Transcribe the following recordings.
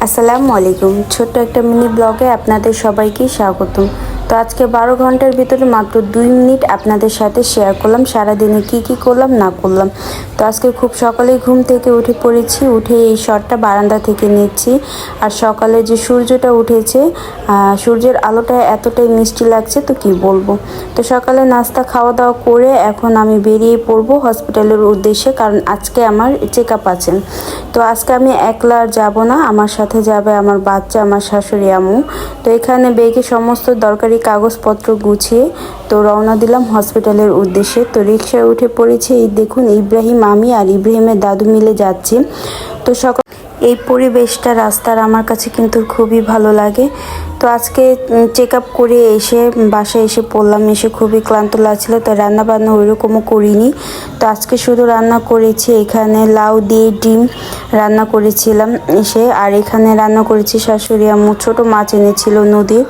আসসালামু আলাইকুম। ছোট্ট একটা মিনি ব্লগে আপনাদের সবাইকে স্বাগতম। তো আজকে 12 ঘন্টার ভিতরে মাত্র 2 মিনিট আপনাদের সাথে শেয়ার করলাম সারাদিনে কি করলাম না করলাম। তো আজকে খুব সকালেই ঘুম থেকে উঠে পড়েছি, উঠে এই শটটা বারান্দা থেকে নিচ্ছি। আর সকালে যে সূর্যটা উঠেছে, সূর্যের আলোটা এতটাই মিষ্টি লাগছে তো কি বলবো। তো সকালে নাস্তা খাওয়া দাওয়া করে এখন আমি বেরিয়ে পড়বো হসপিটালের উদ্দেশ্যে, কারণ আজকে আমার চেক আপ আছে। তো আজকে আমি একলা আর যাবো না, আমার সাথে যাবে আমার বাচ্চা, আমার শাশুড়ি আম্মু। তো এখানে ব্যাগে সমস্ত দরকারি কাগজপত্র গুছিয়ে তো রওনা দিলাম হসপিটালের উদ্দেশ্যে। তো রিক্সায় উঠে পড়েছি, এই দেখুন ইব্রাহিম, আমি আর ইব্রাহিমের দাদু মিলে যাচ্ছি। তো সকাল এই পরিবেশটা রাস্তার আমার কাছে কিন্তু খুবই ভালো লাগে। তো আজকে চেক আপ করে এসে বাসায় এসে পড়লাম, এসে খুবই ক্লান্ত লাগছিল, তো রান্না বান্না ওইরকমও করিনি। তো আজকে শুধু রান্না করেছি এখানে লাউ দিয়ে ডিম রান্না করেছিলাম এসে, আর এখানে রান্না করেছি শাশুড়ি আম্মু ছোটো মাছ এনেছিল নদীর,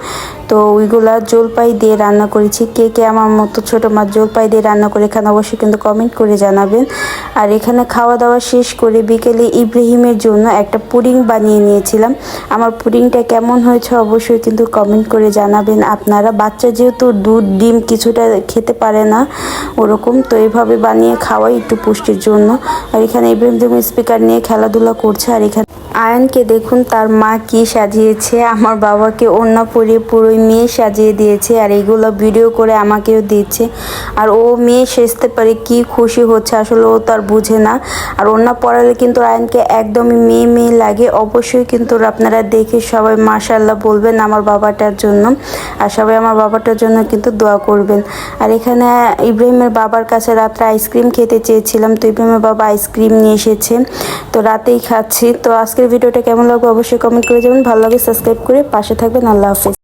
তো ওইগুলা জলপাই দিয়ে রান্না করেছি। কে কে আমার মতো ছোটো মাছ জলপাই দিয়ে রান্না করে এখানে অবশ্যই কিন্তু কমেন্ট করে জানাবেন। আর এখানে খাওয়া দাওয়া শেষ করে বিকেলে ইব্রাহিমের জন্য একটা পুডিং বানিয়ে নিয়েছিলাম। আমার পুডিংটা কেমন হয়েছে অবশ্যই কিন্তু কমেন্ট করে জানাবেন আপনারা। বাচ্চা যেহেতু দুধ ডিম কিছুটা খেতে পারে না ওরকম, তো এইভাবে বানিয়ে খাওয়াই একটু পুষ্টির জন্য। আর এখানে ইব্রাহিম যেমন স্পিকার নিয়ে খেলাধুলা করছে। আর এখানে আয়ানকে দেখুন তার মা কি সাজিয়েছে, আমার বাবাকে ওড়না পরিয়ে পুরোই মেয়ে সাজিয়ে দিয়েছে, আর এইগুলো ভিডিও করে আমাকেও দিচ্ছে। আর ও মেয়ে সেজতে পারে কি খুশি হচ্ছে, আসলে ও তার বুঝে না। আর ওড়না পরালে কিন্তু আয়ানকে একদমই মেয়ে মেয়ে লাগে। অবশ্যই কিন্তু আপনারা দেখে সবাই মাশাআল্লাহ বলবেন আমার বাবাটার জন্য, আর সবাই আমার বাবাটার জন্য কিন্তু দোয়া করবেন। আর এখানে ইব্রাহিমের বাবার কাছে রাত্রে আইসক্রিম খেতে চেয়েছিলাম, তো ইব্রাহিমের বাবা আইসক্রিম নিয়ে এসেছে, তো রাতেই খাচ্ছি। তো আজকের ভিডিওটা কেমন লাগবে অবশ্যই কমেন্ট করে যাবেন, ভালো লাগে সাবস্ক্রাইব করে পাশে থাকবেন। আল্লাহ হাফেজ।